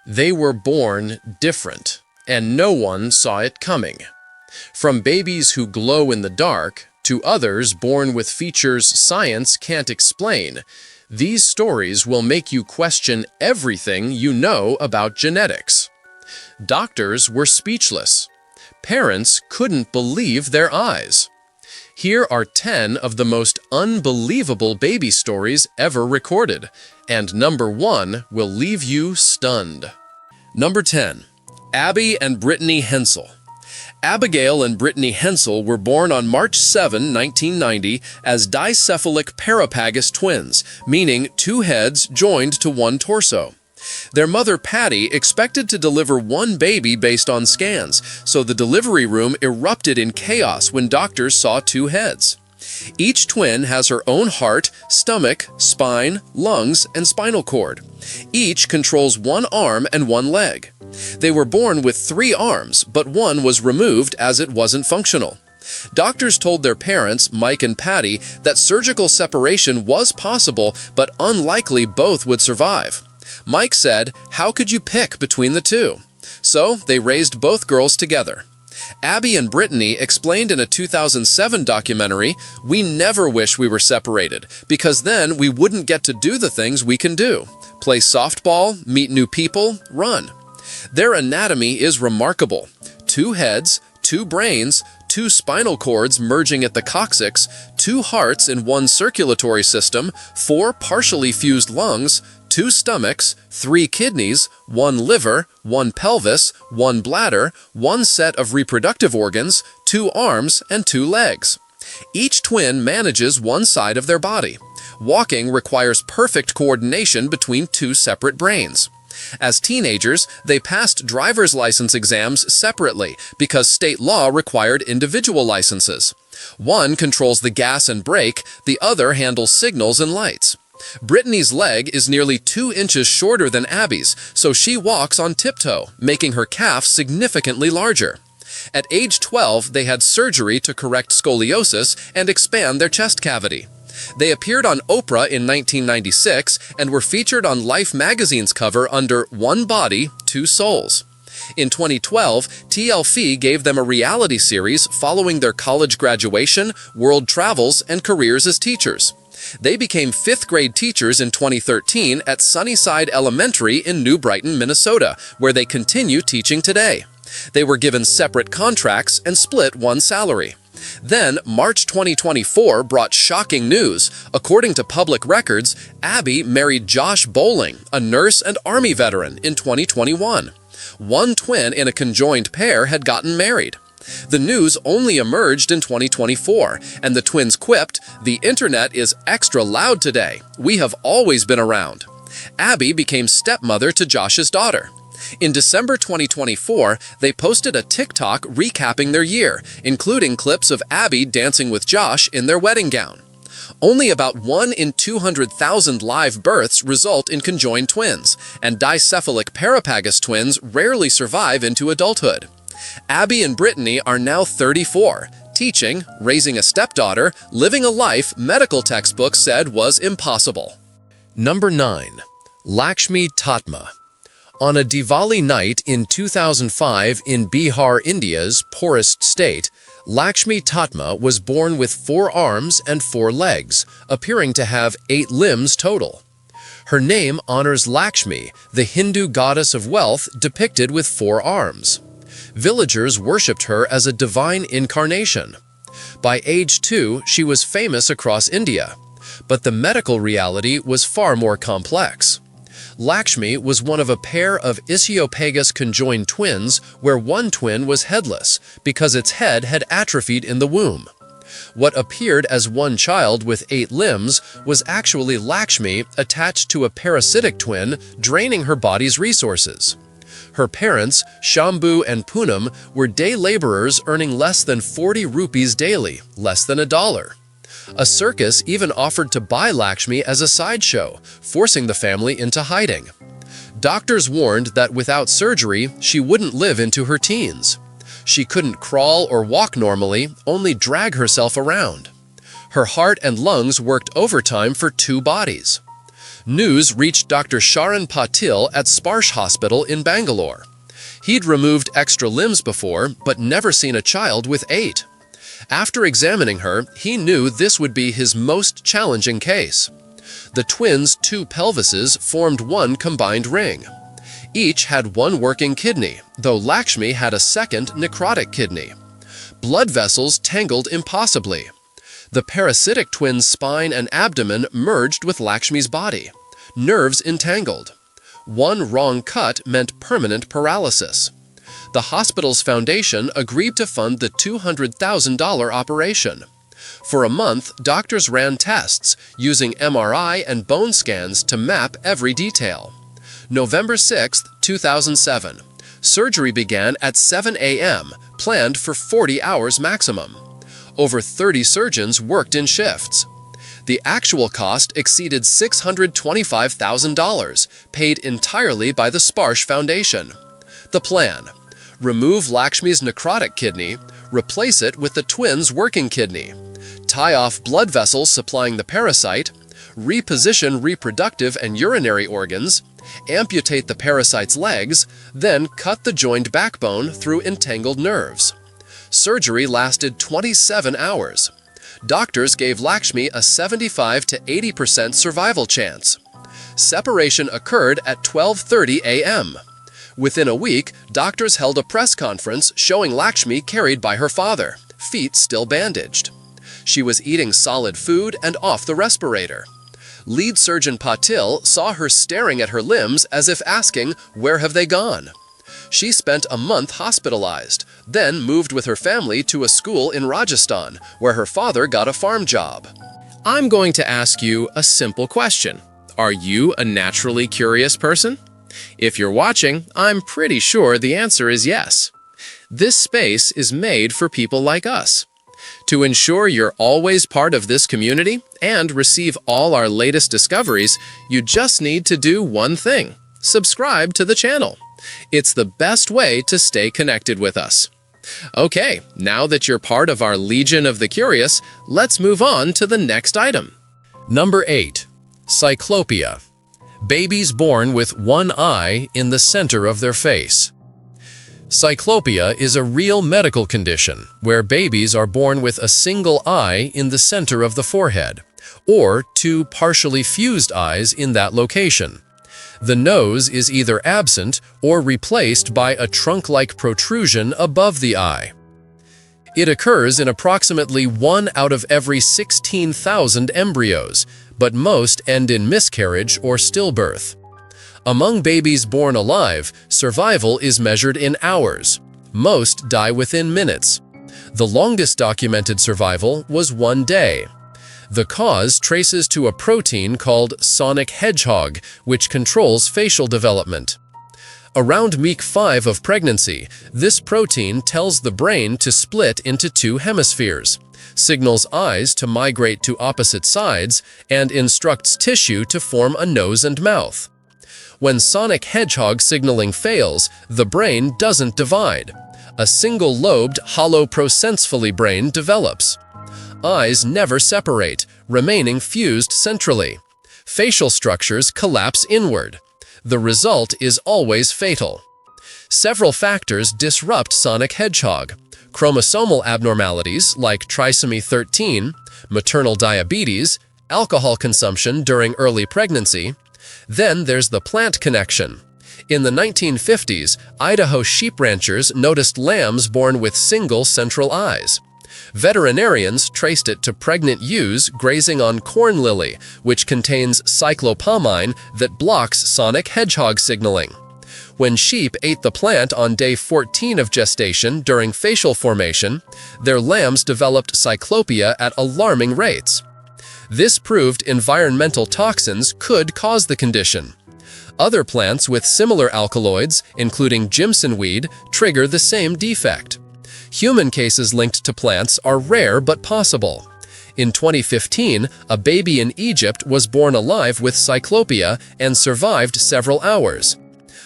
They were born different, and no one saw it coming. From babies who glow in the dark to others born with features science can't explain, these stories will make you question everything you know about genetics. Doctors were speechless. Parents couldn't believe their eyes. Here are 10 of the most unbelievable baby stories ever recorded, and number 1 will leave you stunned. Number 10. Abby and Brittany Hensel. Abigail and Brittany Hensel were born on March 7, 1990, as dicephalic parapagus twins, meaning two heads joined to one torso. Their mother, Patty, expected to deliver one baby based on scans, so the delivery room erupted in chaos when doctors saw two heads. Each twin has her own heart, stomach, spine, lungs, and spinal cord. Each controls one arm and one leg. They were born with 3 arms, but one was removed as it wasn't functional. Doctors told their parents, Mike and Patty, that surgical separation was possible, but unlikely both would survive. Mike said, "How could you pick between the two?" So they raised both girls together. Abby and Brittany explained in a 2007 documentary, "We never wish we were separated, because then we wouldn't get to do the things we can do. Play softball, meet new people, run." Their anatomy is remarkable. 2 heads, 2 brains, 2 spinal cords merging at the coccyx, 2 hearts in one circulatory system, 4 partially fused lungs, 2 stomachs, 3 kidneys, 1 liver, 1 pelvis, 1 bladder, 1 set of reproductive organs, 2 arms, and 2 legs. Each twin manages one side of their body. Walking requires perfect coordination between 2 separate brains. As teenagers, they passed driver's license exams separately because state law required individual licenses. One controls the gas and brake, the other handles signals and lights. Brittany's leg is nearly 2 inches shorter than Abby's, so she walks on tiptoe, making her calf significantly larger. At age 12, they had surgery to correct scoliosis and expand their chest cavity. They appeared on Oprah in 1996 and were featured on Life magazine's cover under One Body, Two Souls. In 2012, TLC gave them a reality series following their college graduation, world travels, and careers as teachers. They became 5th-grade teachers in 2013 at Sunnyside Elementary in New Brighton, Minnesota, where they continue teaching today. They were given separate contracts and split one salary. Then, March 2024 brought shocking news. According to public records, Abby married Josh Bowling, a nurse and Army veteran, in 2021. One twin in a conjoined pair had gotten married. The news only emerged in 2024, and the twins quipped, "The internet is extra loud today. We have always been around." Abby became stepmother to Josh's daughter. In December 2024, they posted a TikTok recapping their year, including clips of Abby dancing with Josh in their wedding gown. Only about 1 in 200,000 live births result in conjoined twins, and dicephalic parapagus twins rarely survive into adulthood. Abby and Brittany are now 34, teaching, raising a stepdaughter, living a life medical textbooks said was impossible. Number 9. Lakshmi Tatma. On a Diwali night in 2005 in Bihar, India's poorest state, Lakshmi Tatma was born with 4 arms and 4 legs, appearing to have 8 limbs total. Her name honors Lakshmi, the Hindu goddess of wealth depicted with 4 arms. Villagers worshipped her as a divine incarnation. By age 2, she was famous across India, but the medical reality was far more complex. Lakshmi was one of a pair of ischiopagus conjoined twins where one twin was headless because its head had atrophied in the womb. What appeared as one child with 8 limbs was actually Lakshmi attached to a parasitic twin, draining her body's resources. Her parents, Shambhu and Poonam, were day laborers earning less than 40 rupees daily, less than $1. A circus even offered to buy Lakshmi as a sideshow, forcing the family into hiding. Doctors warned that without surgery, she wouldn't live into her teens. She couldn't crawl or walk normally, only drag herself around. Her heart and lungs worked overtime for 2 bodies. News reached Dr. Sharan Patil at Sparsh Hospital in Bangalore. He'd removed extra limbs before, but never seen a child with 8. After examining her, he knew this would be his most challenging case. The twins' 2 pelvises formed one combined ring. Each had 1 working kidney, though Lakshmi had a second necrotic kidney. Blood vessels tangled impossibly. The parasitic twins' spine and abdomen merged with Lakshmi's body. Nerves entangled. 1 wrong cut meant permanent paralysis. The hospital's foundation agreed to fund the $200,000 operation. For a month, doctors ran tests using MRI and bone scans to map every detail. November 6, 2007. Surgery began at 7 a.m., planned for 40 hours maximum. Over 30 surgeons worked in shifts. The actual cost exceeded $625,000, paid entirely by the Sparsh Foundation. The plan: remove Lakshmi's necrotic kidney, replace it with the twins' working kidney, tie off blood vessels supplying the parasite, reposition reproductive and urinary organs, amputate the parasite's legs, then cut the joined backbone through entangled nerves. Surgery lasted 27 hours. Doctors gave Lakshmi a 75 to 80% survival chance. Separation occurred at 12:30 a.m. Within a week, doctors held a press conference showing Lakshmi carried by her father, feet still bandaged. She was eating solid food and off the respirator. Lead surgeon Patil saw her staring at her limbs as if asking, "Where have they gone?" She spent a month hospitalized, then moved with her family to a school in Rajasthan, where her father got a farm job. I'm going to ask you a simple question. Are you a naturally curious person? If you're watching, I'm pretty sure the answer is yes. This space is made for people like us. To ensure you're always part of this community and receive all our latest discoveries, you just need to do one thing: subscribe to the channel. It's the best way to stay connected with us. Okay, now that you're part of our Legion of the Curious, let's move on to the next item. Number 8. Cyclopia. Babies born with one eye in the center of their face. Cyclopia is a real medical condition where babies are born with a single eye in the center of the forehead, or 2 partially fused eyes in that location. The nose is either absent or replaced by a trunk-like protrusion above the eye. It occurs in approximately 1 out of every 16,000 embryos, but most end in miscarriage or stillbirth. Among babies born alive, survival is measured in hours. Most die within minutes. The longest documented survival was 1 day. The cause traces to a protein called sonic hedgehog, which controls facial development. Around week 5 of pregnancy, this protein tells the brain to split into 2 hemispheres, signals eyes to migrate to opposite sides, and instructs tissue to form a nose and mouth. When sonic hedgehog signaling fails, the brain doesn't divide. A single-lobed holoprosencephaly brain develops. Eyes never separate, remaining fused centrally. Facial structures collapse inward. The result is always fatal. Several factors disrupt sonic hedgehog: chromosomal abnormalities like trisomy 13, maternal diabetes, alcohol consumption during early pregnancy. Then there's the plant connection. In the 1950s, Idaho sheep ranchers noticed lambs born with single central eyes. Veterinarians traced it to pregnant ewes grazing on corn lily, which contains cyclopamine that blocks sonic hedgehog signaling. When sheep ate the plant on day 14 of gestation during facial formation, their lambs developed cyclopia at alarming rates. This proved environmental toxins could cause the condition. Other plants with similar alkaloids, including Jimson weed, trigger the same defect. Human cases linked to plants are rare but possible. In 2015, a baby in Egypt was born alive with cyclopia and survived several hours.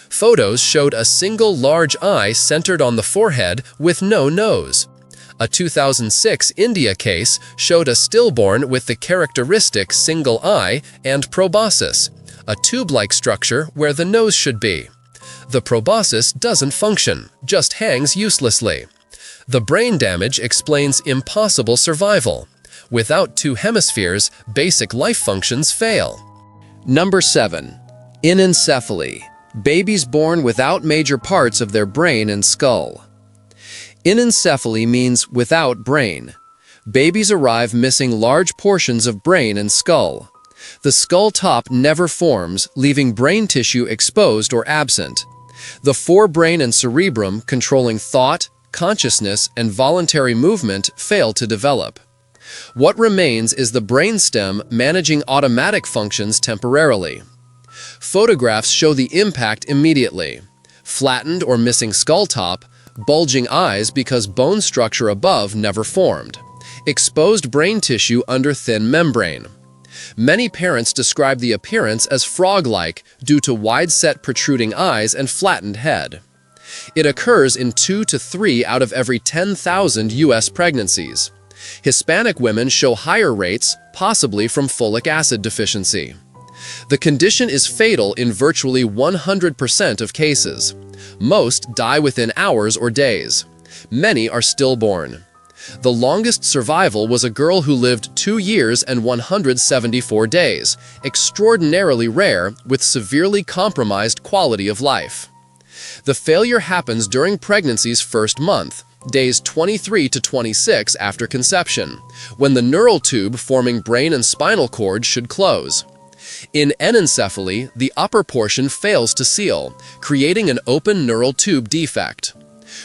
Photos showed a single large eye centered on the forehead with no nose. A 2006 India case showed a stillborn with the characteristic single eye and proboscis, a tube-like structure where the nose should be. The proboscis doesn't function, just hangs uselessly. The brain damage explains impossible survival. Without two hemispheres, basic life functions fail. Number 7. Anencephaly. Babies born without major parts of their brain and skull. Anencephaly means without brain. Babies arrive missing large portions of brain and skull. The skull top never forms, leaving brain tissue exposed or absent. The forebrain and cerebrum, controlling thought, consciousness, and voluntary movement, fail to develop. What remains is the brainstem managing automatic functions temporarily. Photographs show the impact immediately. Flattened or missing skull top, bulging eyes because bone structure above never formed, exposed brain tissue under thin membrane. Many parents describe the appearance as frog-like due to wide-set protruding eyes and flattened head. It occurs in 2 to 3 out of every 10,000 U.S. pregnancies. Hispanic women show higher rates, possibly from folic acid deficiency. The condition is fatal in virtually 100% of cases. Most die within hours or days. Many are stillborn. The longest survival was a girl who lived 2 years and 174 days, extraordinarily rare with severely compromised quality of life. The failure happens during pregnancy's first month, days 23 to 26 after conception, when the neural tube forming brain and spinal cord should close. In anencephaly, the upper portion fails to seal, creating an open neural tube defect.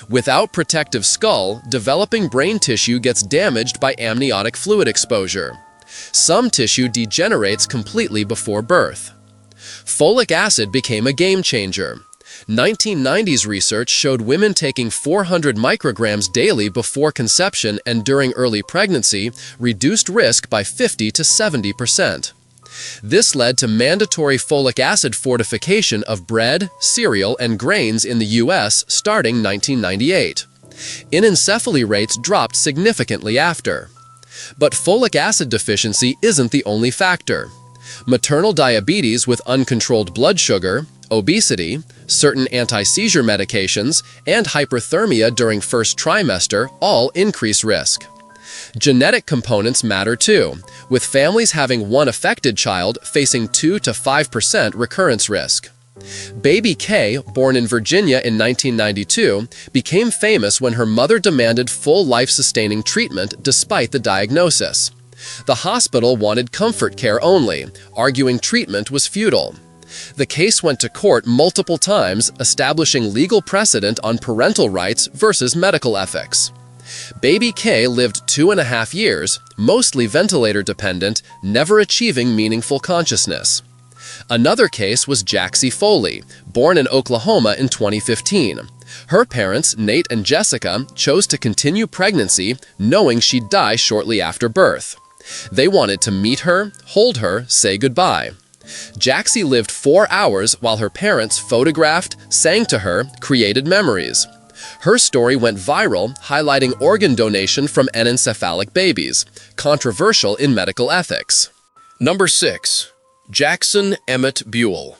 Without protective skull, developing brain tissue gets damaged by amniotic fluid exposure. Some tissue degenerates completely before birth. Folic acid became a game changer. 1990s research showed women taking 400 micrograms daily before conception and during early pregnancy reduced risk by 50 to 70%. This led to mandatory folic acid fortification of bread, cereal, and grains in the U.S. starting 1998. Anencephaly rates dropped significantly after. But folic acid deficiency isn't the only factor. Maternal diabetes with uncontrolled blood sugar, obesity, certain anti-seizure medications, and hyperthermia during first trimester all increase risk. Genetic components matter too, with families having one affected child facing 2 to 5% recurrence risk. Baby K, born in Virginia in 1992, became famous when her mother demanded full life-sustaining treatment despite the diagnosis. The hospital wanted comfort care only, arguing treatment was futile. The case went to court multiple times, establishing legal precedent on parental rights versus medical ethics. Baby K lived 2.5 years, mostly ventilator-dependent, never achieving meaningful consciousness. Another case was Jaxie Foley, born in Oklahoma in 2015. Her parents, Nate and Jessica, chose to continue pregnancy, knowing she'd die shortly after birth. They wanted to meet her, hold her, say goodbye. Jaxie lived 4 hours while her parents photographed, sang to her, created memories. Her story went viral, highlighting organ donation from anencephalic babies, controversial in medical ethics. Number 6. Jackson Emmett Buell.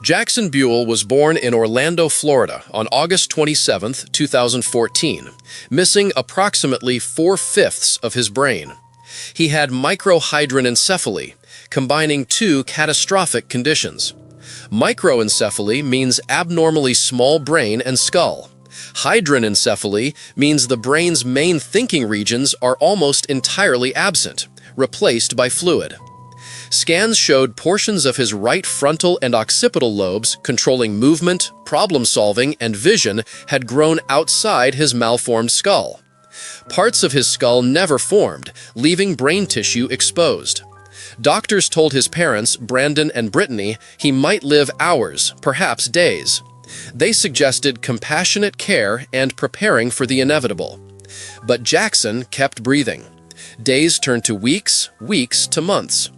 Jackson Buell was born in Orlando, Florida on August 27, 2014, missing approximately 4/5 of his brain. He had microhydranencephaly, combining 2 catastrophic conditions. Microencephaly means abnormally small brain and skull. Hydranencephaly means the brain's main thinking regions are almost entirely absent, replaced by fluid. Scans showed portions of his right frontal and occipital lobes controlling movement, problem-solving, and vision had grown outside his malformed skull. Parts of his skull never formed, leaving brain tissue exposed. Doctors told his parents, Brandon and Brittany, he might live hours, perhaps days. They suggested compassionate care and preparing for the inevitable. But Jackson kept breathing. Days turned to weeks, weeks to months.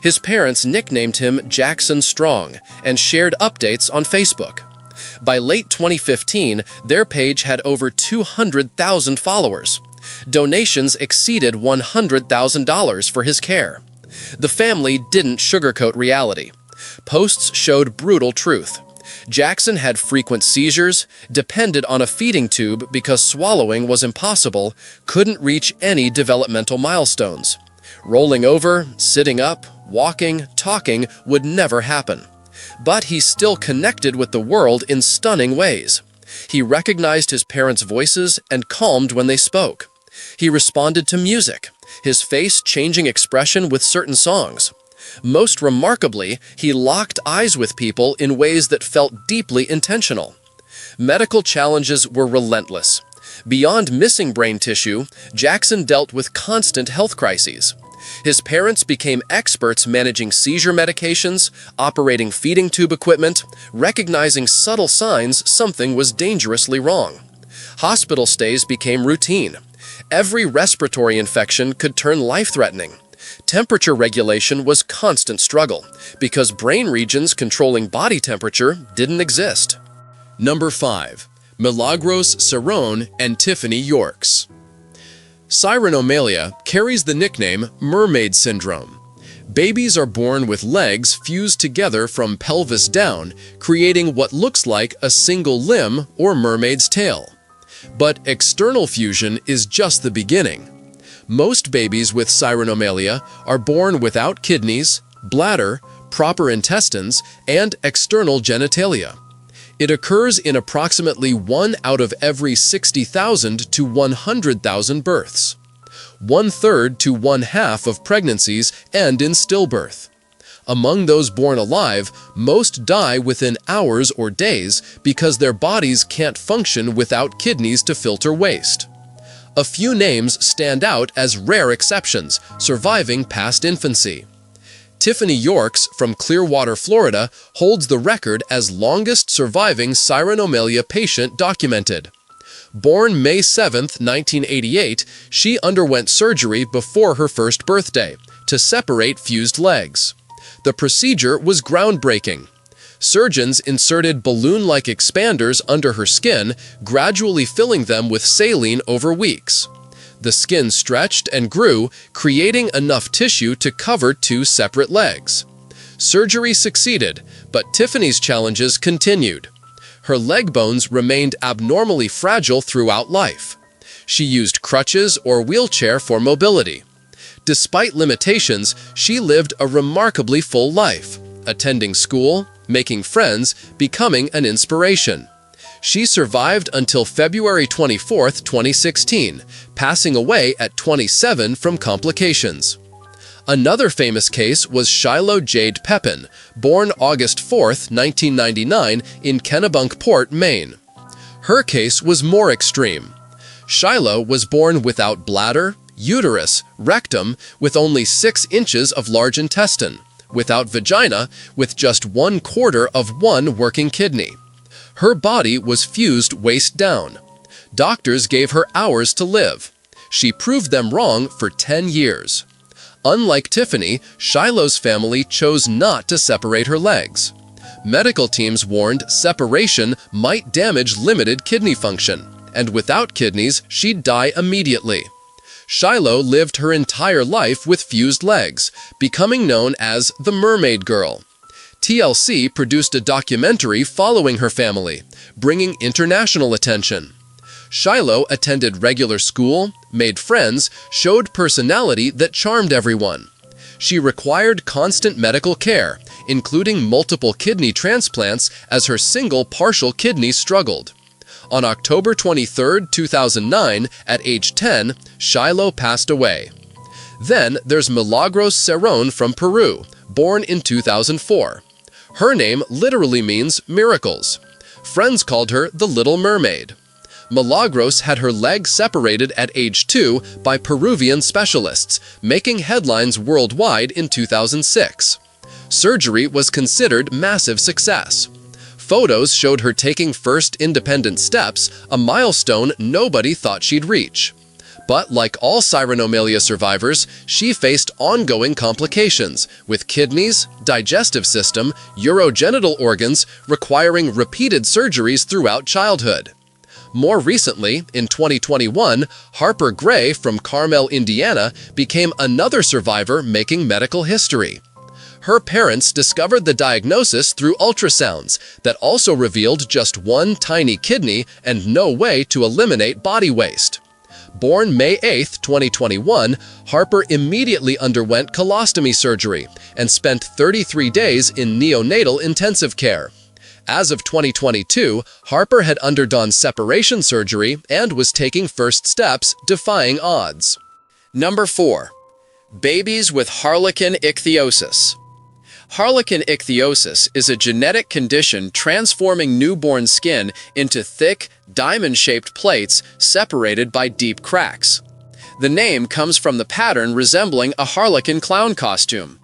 His parents nicknamed him Jackson Strong and shared updates on Facebook. By late 2015, their page had over 200,000 followers. Donations exceeded $100,000 for his care. The family didn't sugarcoat reality. Posts showed brutal truth. Jackson had frequent seizures, depended on a feeding tube because swallowing was impossible, couldn't reach any developmental milestones. Rolling over, sitting up, walking, talking would never happen. But he still connected with the world in stunning ways. He recognized his parents' voices and calmed when they spoke. He responded to music, his face changing expression with certain songs. Most remarkably, he locked eyes with people in ways that felt deeply intentional. Medical challenges were relentless. Beyond missing brain tissue, Jackson dealt with constant health crises. His parents became experts managing seizure medications, operating feeding tube equipment, recognizing subtle signs something was dangerously wrong. Hospital stays became routine. Every respiratory infection could turn life-threatening. Temperature regulation was constant struggle, because brain regions controlling body temperature didn't exist. Number 5. Milagros Cerrone and Tiffany Yorks. Cyanomelia carries the nickname mermaid syndrome. Babies are born with legs fused together from pelvis down, creating what looks like a single limb or mermaid's tail. But external fusion is just the beginning. Most babies with cyanomelia are born without kidneys, bladder, proper intestines, and external genitalia. It occurs in approximately 1 out of every 60,000 to 100,000 births. 1/3 to 1/2 of pregnancies end in stillbirth. Among those born alive, most die within hours or days because their bodies can't function without kidneys to filter waste. A few names stand out as rare exceptions, surviving past infancy. Tiffany Yorks from Clearwater, Florida, holds the record as longest surviving cyanomelia patient documented. Born May 7, 1988, she underwent surgery before her first birthday to separate fused legs. The procedure was groundbreaking. Surgeons inserted balloon-like expanders under her skin, gradually filling them with saline over weeks. The skin stretched and grew, creating enough tissue to cover 2 separate legs. Surgery succeeded, but Tiffany's challenges continued. Her leg bones remained abnormally fragile throughout life. She used crutches or wheelchair for mobility. Despite limitations, she lived a remarkably full life, attending school, making friends, becoming an inspiration. She survived until February 24, 2016, passing away at 27 from complications. Another famous case was Shiloh Jade Pepin, born August 4, 1999, in Kennebunkport, Maine. Her case was more extreme. Shiloh was born without bladder, uterus, rectum, with only 6 inches of large intestine, without vagina, with just 1/4 of one working kidney. Her body was fused waist down. Doctors gave her hours to live. She proved them wrong for 10 years. Unlike Tiffany, Shiloh's family chose not to separate her legs. Medical teams warned separation might damage limited kidney function, and without kidneys, she'd die immediately. Shiloh lived her entire life with fused legs, becoming known as the Mermaid Girl. TLC produced a documentary following her family, bringing international attention. Shiloh attended regular school, made friends, showed personality that charmed everyone. She required constant medical care, including multiple kidney transplants as her single partial kidney struggled. On October 23, 2009, at age 10, Shiloh passed away. Then there's Milagros Cerrone from Peru, born in 2004. Her name literally means miracles. Friends called her the Little Mermaid. Milagros had her leg separated at age 2 by Peruvian specialists, making headlines worldwide in 2006. Surgery was considered massive success. Photos showed her taking first independent steps, a milestone nobody thought she'd reach. But like all cyanomelia survivors, she faced ongoing complications, with kidneys, digestive system, urogenital organs requiring repeated surgeries throughout childhood. More recently, in 2021, Harper Gray from Carmel, Indiana, became another survivor making medical history. Her parents discovered the diagnosis through ultrasounds that also revealed just one tiny kidney and no way to eliminate body waste. Born May 8, 2021, Harper immediately underwent colostomy surgery and spent 33 days in neonatal intensive care. As of 2022, Harper had undergone separation surgery and was taking first steps, defying odds. Number 4. Babies with harlequin ichthyosis. Harlequin ichthyosis is a genetic condition transforming newborn skin into thick, diamond-shaped plates separated by deep cracks. The name comes from the pattern resembling a harlequin clown costume.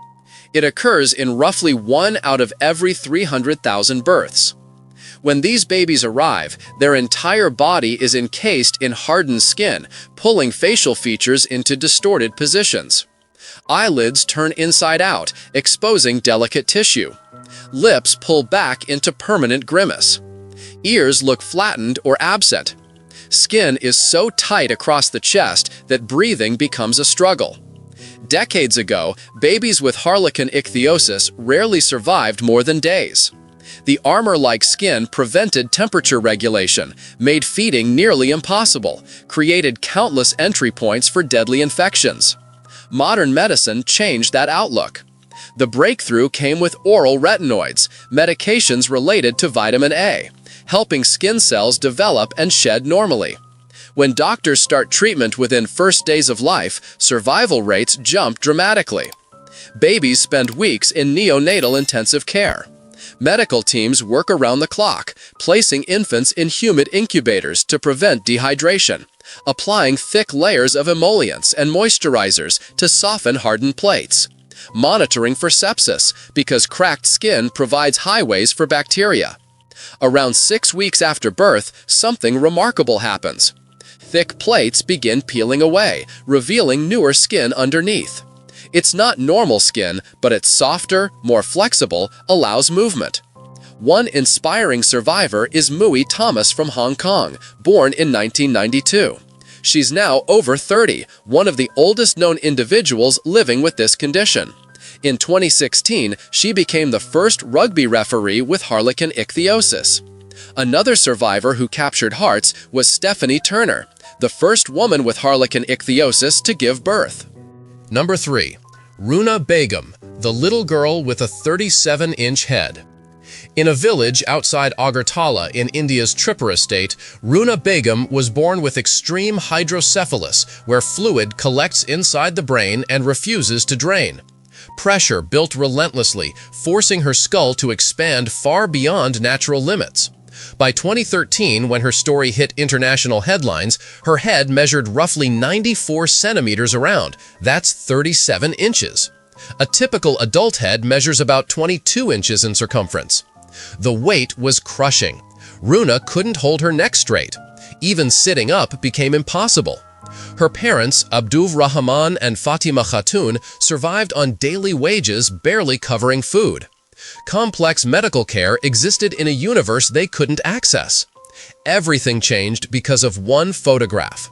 It occurs in roughly 1 out of every 300,000 births. When these babies arrive, their entire body is encased in hardened skin, pulling facial features into distorted positions. Eyelids turn inside out, exposing delicate tissue. Lips pull back into permanent grimace. Ears look flattened or absent. Skin is so tight across the chest that breathing becomes a struggle. Decades ago, babies with harlequin ichthyosis rarely survived more than days. The armor-like skin prevented temperature regulation, made feeding nearly impossible, created countless entry points for deadly infections. Modern medicine changed that outlook. The breakthrough came with oral retinoids, medications related to vitamin A, helping skin cells develop and shed normally. When doctors start treatment within first days of life, survival rates jump dramatically. Babies spend weeks in neonatal intensive care. Medical teams work around the clock, placing infants in humid incubators to prevent dehydration, applying thick layers of emollients and moisturizers to soften hardened plates, monitoring for sepsis because cracked skin provides highways for bacteria. Around 6 weeks after birth, something remarkable happens. Thick plates begin peeling away, revealing newer skin underneath. It's not normal skin, but it's softer, more flexible, allows movement. One inspiring survivor is Mui Thomas from Hong Kong, born in 1992. She's now over 30, one of the oldest known individuals living with this condition. In 2016, she became the first rugby referee with harlequin ichthyosis. Another survivor who captured hearts was Stephanie Turner, the first woman with harlequin ichthyosis to give birth. Number 3. Runa Begum, the little girl with a 37-inch head. In a village outside Agartala in India's Tripura state, Runa Begum was born with extreme hydrocephalus, where fluid collects inside the brain and refuses to drain. Pressure built relentlessly, forcing her skull to expand far beyond natural limits. By 2013, when her story hit international headlines, her head measured roughly 94 centimeters around. That's 37 inches. A typical adult head measures about 22 inches in circumference. The weight was crushing. Runa couldn't hold her neck straight. Even sitting up became impossible. Her parents, Abdul Rahman and Fatima Khatun, survived on daily wages, barely covering food. Complex medical care existed in a universe they couldn't access. Everything changed because of one photograph.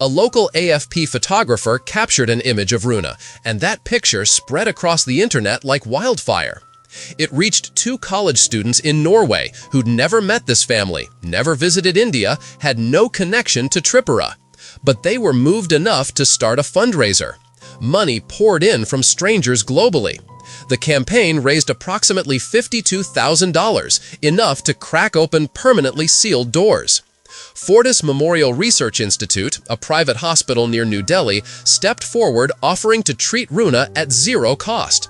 A local AFP photographer captured an image of Runa, and that picture spread across the internet like wildfire. It reached 2 college students in Norway who'd never met this family, never visited India, had no connection to Tripura. But they were moved enough to start a fundraiser. Money poured in from strangers globally. The campaign raised approximately $52,000, enough to crack open permanently sealed doors. Fortis Memorial Research Institute, a private hospital near New Delhi, stepped forward offering to treat Runa at zero cost.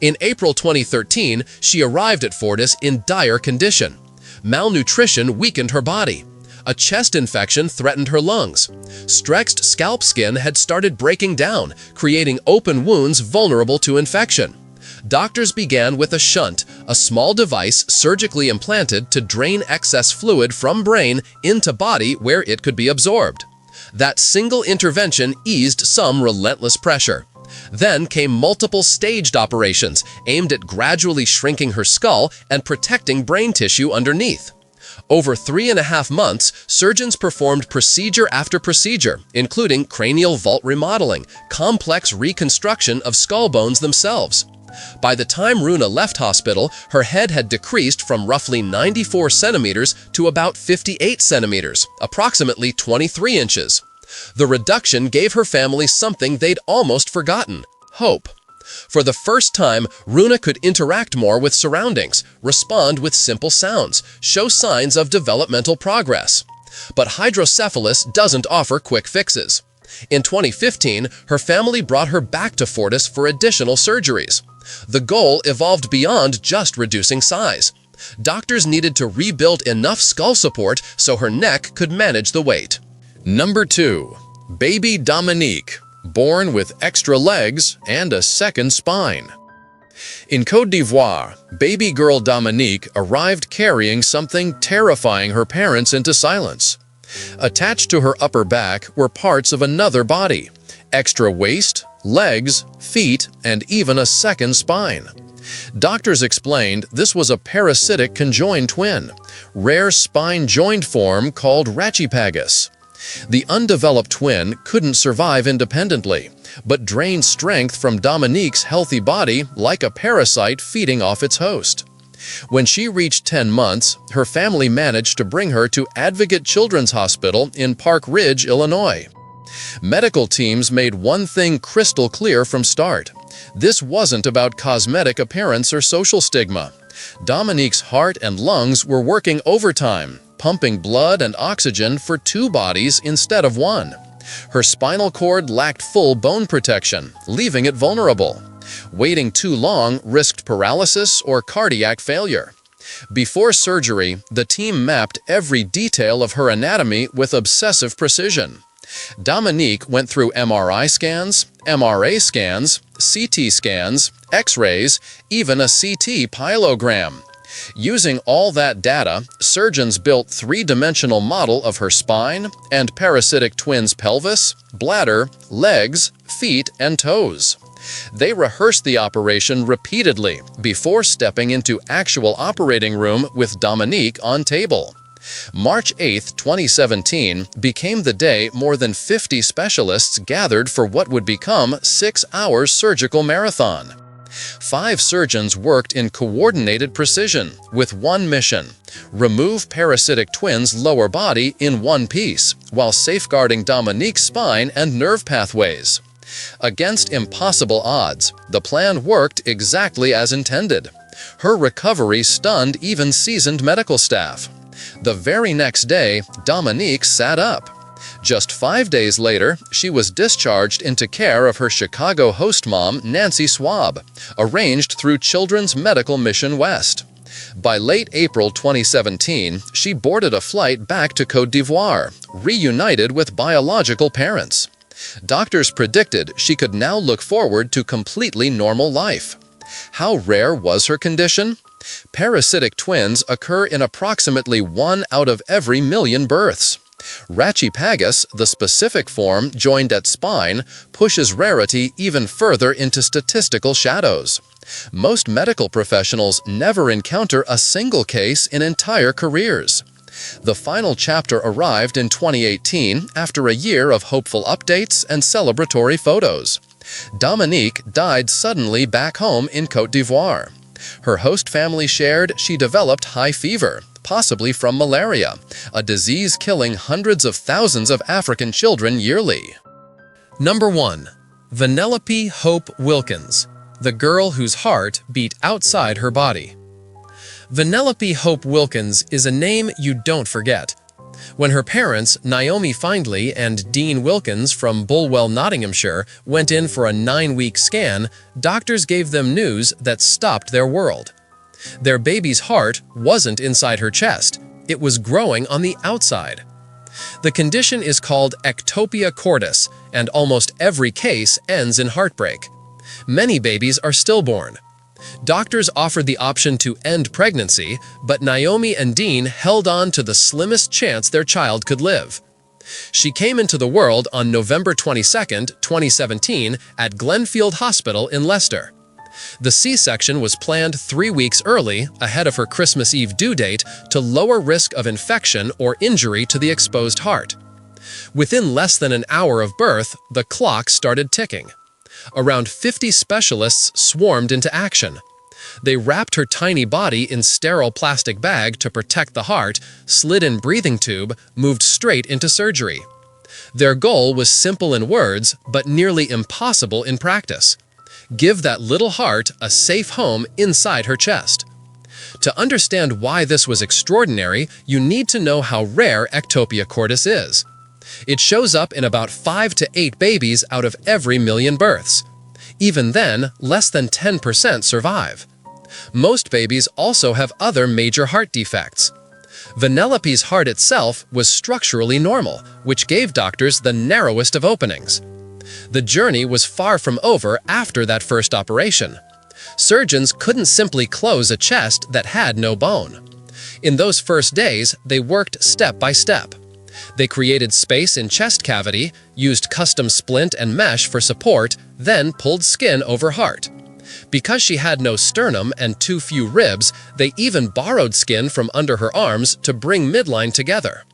In April 2013, she arrived at Fortis in dire condition. Malnutrition weakened her body. A chest infection threatened her lungs. Stretched scalp skin had started breaking down, creating open wounds vulnerable to infection. Doctors began with a shunt, a small device surgically implanted to drain excess fluid from brain into body where it could be absorbed. That single intervention eased some relentless pressure. Then came multiple staged operations aimed at gradually shrinking her skull and protecting brain tissue underneath. Over 3.5 months, surgeons performed procedure after procedure, including cranial vault remodeling, complex reconstruction of skull bones themselves. By the time Runa left hospital, her head had decreased from roughly 94 centimeters to about 58 centimeters, approximately 23 inches. The reduction gave her family something they'd almost forgotten: hope. For the first time, Runa could interact more with surroundings, respond with simple sounds, show signs of developmental progress. But hydrocephalus doesn't offer quick fixes. In 2015, her family brought her back to Fortis for additional surgeries. The goal evolved beyond just reducing size. Doctors needed to rebuild enough skull support so her neck could manage the weight. Number 2. Baby Dominique, born with extra legs and a second spine. In Côte d'Ivoire, baby girl Dominique arrived carrying something terrifying her parents into silence. Attached to her upper back were parts of another body: extra waist, legs, feet, and even a second spine. Doctors explained this was a parasitic conjoined twin, rare spine joint form called Rachipagus. The undeveloped twin couldn't survive independently, but drained strength from Dominique's healthy body like a parasite feeding off its host. When she reached 10 months, her family managed to bring her to Advocate Children's Hospital in Park Ridge, Illinois. Medical teams made one thing crystal clear from start: this wasn't about cosmetic appearance or social stigma. Dominique's heart and lungs were working overtime, pumping blood and oxygen for 2 bodies instead of 1. Her spinal cord lacked full bone protection, leaving it vulnerable. Waiting too long risked paralysis or cardiac failure. Before surgery, the team mapped every detail of her anatomy with obsessive precision. Dominique went through MRI scans, MRA scans, CT scans, X-rays, even a CT pyelogram. Using all that data, surgeons built 3-dimensional model of her spine and parasitic twins' pelvis, bladder, legs, feet, and toes. They rehearsed the operation repeatedly before stepping into actual operating room with Dominique on table. March 8, 2017 became the day more than 50 specialists gathered for what would become 6-hour surgical marathon. 5 surgeons worked in coordinated precision with one mission: remove parasitic twins' lower body in one piece while safeguarding Dominique's spine and nerve pathways. Against impossible odds, the plan worked exactly as intended. Her recovery stunned even seasoned medical staff. The very next day, Dominique sat up. Just 5 days later, she was discharged into care of her Chicago host mom, Nancy Swab, arranged through Children's Medical Mission West. By late April 2017, she boarded a flight back to Côte d'Ivoire, reunited with biological parents. Doctors predicted she could now look forward to completely normal life. How rare was her condition? Parasitic twins occur in approximately 1 out of every million births. Rachipagus, the specific form joined at spine, pushes rarity even further into statistical shadows. Most medical professionals never encounter a single case in entire careers. The final chapter arrived in 2018 after a year of hopeful updates and celebratory photos. Dominique died suddenly back home in Côte d'Ivoire. Her host family shared she developed high fever, possibly from malaria, a disease killing hundreds of thousands of African children yearly. Number 1. Vanellope Hope Wilkins, the girl whose heart beat outside her body. Vanellope Hope Wilkins is a name you don't forget. When her parents, Naomi Findlay and Dean Wilkins from Bulwell, Nottinghamshire, went in for a 9-week scan, doctors gave them news that stopped their world. Their baby's heart wasn't inside her chest, it was growing on the outside. The condition is called ectopia cordis, and almost every case ends in heartbreak. Many babies are stillborn. Doctors offered the option to end pregnancy, but Naomi and Dean held on to the slimmest chance their child could live. She came into the world on November 22, 2017 at Glenfield Hospital in Leicester. The C-section was planned 3 weeks early, ahead of her Christmas Eve due date, to lower risk of infection or injury to the exposed heart. Within less than an hour of birth, the clock started ticking. Around 50 specialists swarmed into action. They wrapped her tiny body in sterile plastic bag to protect the heart, slid in breathing tube, moved straight into surgery. Their goal was simple in words, but nearly impossible in practice. Give that little heart a safe home inside her chest. To understand why this was extraordinary, you need to know how rare ectopia cordis is. It shows up in about 5 to 8 babies out of every million births. Even then, less than 10% survive. Most babies also have other major heart defects. Vanellope's heart itself was structurally normal, which gave doctors the narrowest of openings. The journey was far from over after that first operation. Surgeons couldn't simply close a chest that had no bone. In those first days, they worked step by step. They created space in chest cavity, used custom splint and mesh for support, then pulled skin over heart. Because she had no sternum and too few ribs, they even borrowed skin from under her arms to bring midline together.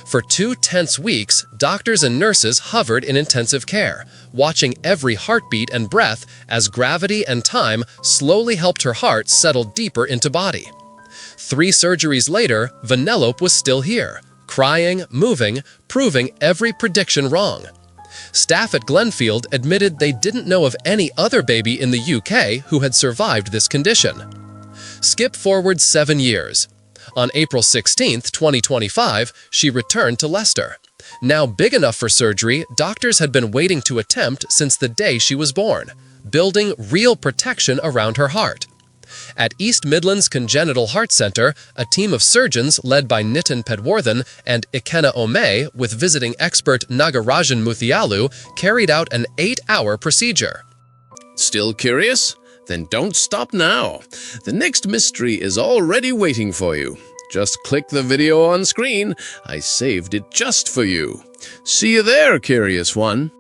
For 2 tense weeks, doctors and nurses hovered in intensive care, watching every heartbeat and breath as gravity and time slowly helped her heart settle deeper into body. 3 surgeries later, Vanellope was still here, crying, moving, proving every prediction wrong. Staff at Glenfield admitted they didn't know of any other baby in the UK who had survived this condition. Skip forward 7 years. On April 16, 2025, she returned to Leicester. Now big enough for surgery, doctors had been waiting to attempt since the day she was born, building real protection around her heart. At East Midlands Congenital Heart Centre, a team of surgeons led by Nitin Pedwarthan and Ikenna Ome with visiting expert Nagarajan Muthialu carried out an 8-hour procedure. Still curious? Then don't stop now. The next mystery is already waiting for you. Just click the video on screen. I saved it just for you. See you there, curious one.